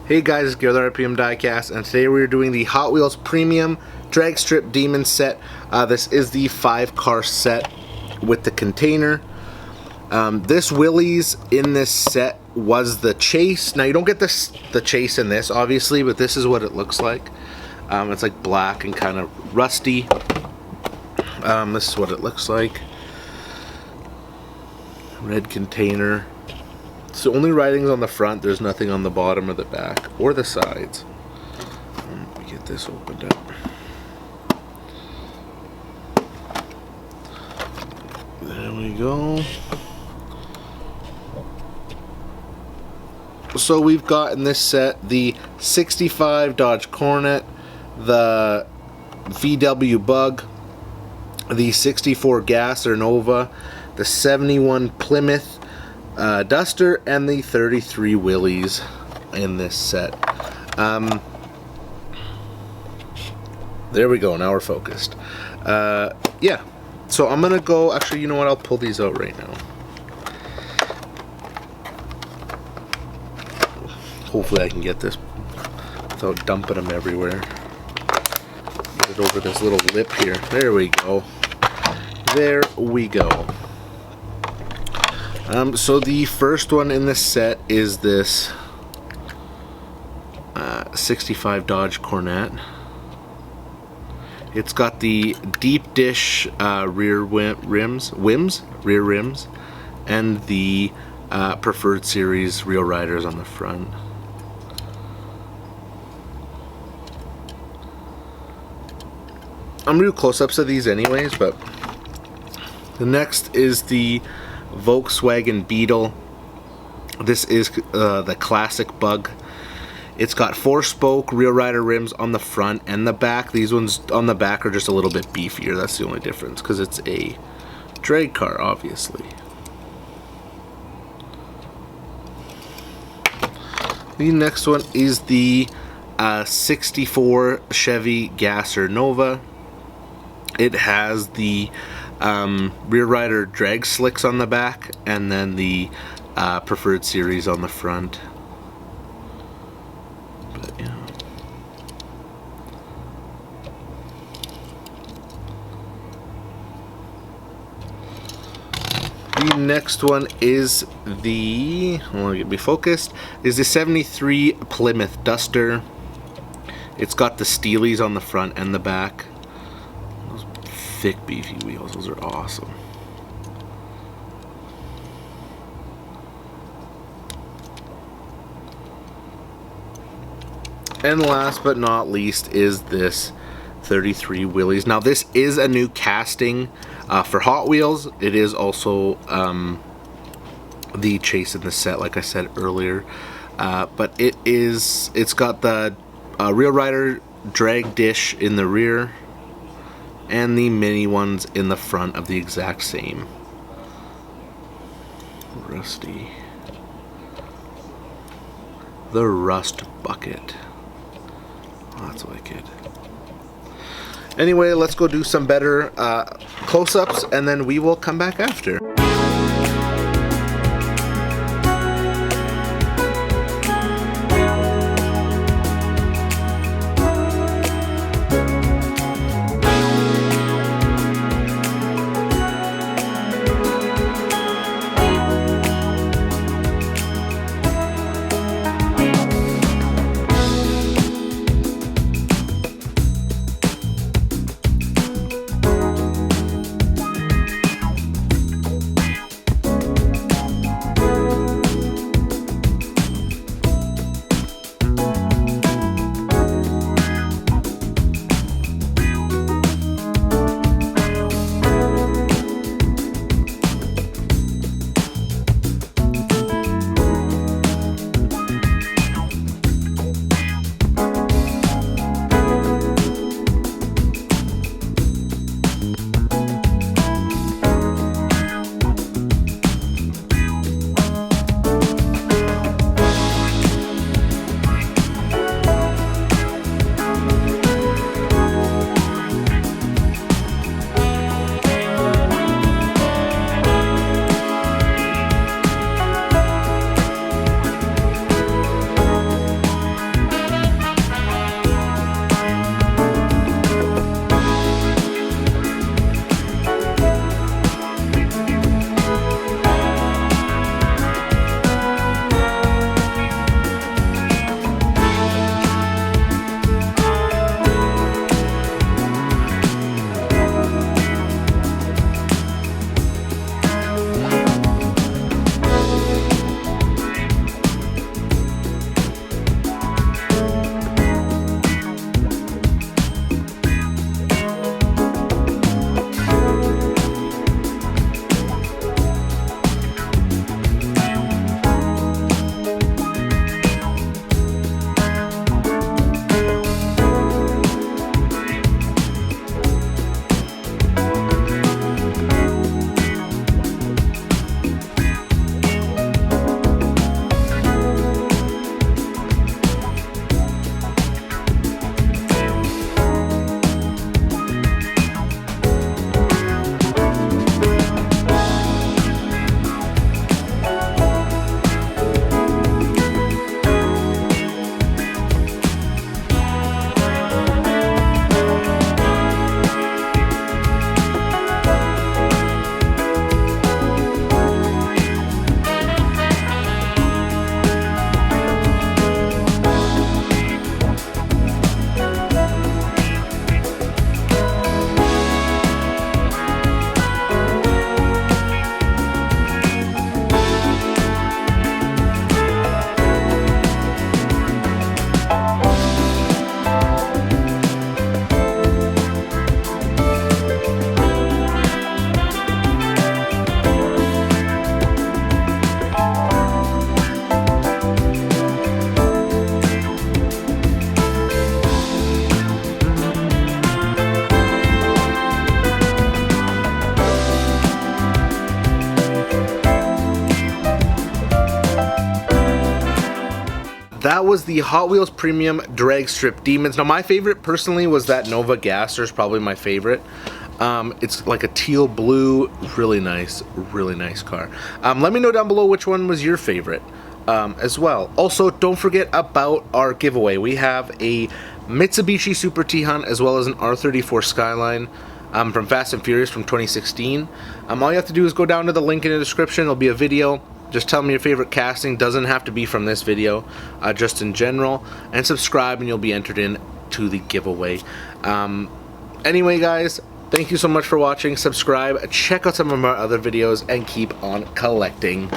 Hey guys, it's Garrett RPM Diecast, and today we're doing the Hot Wheels Premium Dragstrip Demon set. This is the 5-car set with the container. This Willys in this set was the chase. Now you don't get the chase in this, obviously, but this is what it looks like. It's like black and kind of rusty. This is what it looks like. Red container. So only writing's on the front, there's nothing on the bottom or the back or the sides. Let me get this opened up. There we go. So we've got in this set the 65 Dodge Coronet, the VW Bug, the 64 Gasser Nova, the 71 Plymouth Duster, and the 33 Willys in this set. There we go, now we're focused. Yeah, so I'm gonna go, actually, you know what, I'll pull these out right now. Hopefully I can get this without dumping them everywhere. Get it over this little lip here. There we go. There we go. So the first one in this set is this 65 Dodge Coronet. It's got the deep dish rear rims, and the Preferred Series Real Riders on the front. I'm gonna do close-ups of these anyways, but the next is the Volkswagen Beetle. This is the classic Bug. It's got 4-spoke Real Rider rims on the front and the back. These ones on the back are just a little bit beefier. That's the only difference, because it's a drag car, obviously. The next one is the 64 Chevy Gasser Nova. It has the rear rider drag slicks on the back, and then the Preferred Series on the front. But yeah. The next one is the, I want to be focused, is the 73 Plymouth Duster. It's got the Steelies on the front and the back. Thick beefy wheels, those are awesome. And last but not least is this 33 Willys. Now this is a new casting for Hot Wheels. It is also the chase in the set, like I said earlier, but it's got the Real Rider drag dish in the rear and the mini ones in the front of the exact same. Rusty. The Rust Bucket. Oh, that's wicked. Anyway, let's go do some better close-ups, and then we will come back after. that was the Hot Wheels Premium Dragstrip Demons. Now my favorite personally was that Nova Gaster's probably my favorite. It's like a teal blue, really nice car. Let me know down below which one was your favorite as well. Also, don't forget about our giveaway. We have a Mitsubishi Super T-Hunt as well as an R34 Skyline from Fast and Furious from 2016. All you have to do is go down to the link in the description. There'll be a video. Just tell me your favorite casting. Doesn't have to be from this video, just in general. And subscribe and you'll be entered in to the giveaway. Anyway, guys, thank you so much for watching. Subscribe, check out some of our other videos, and keep on collecting.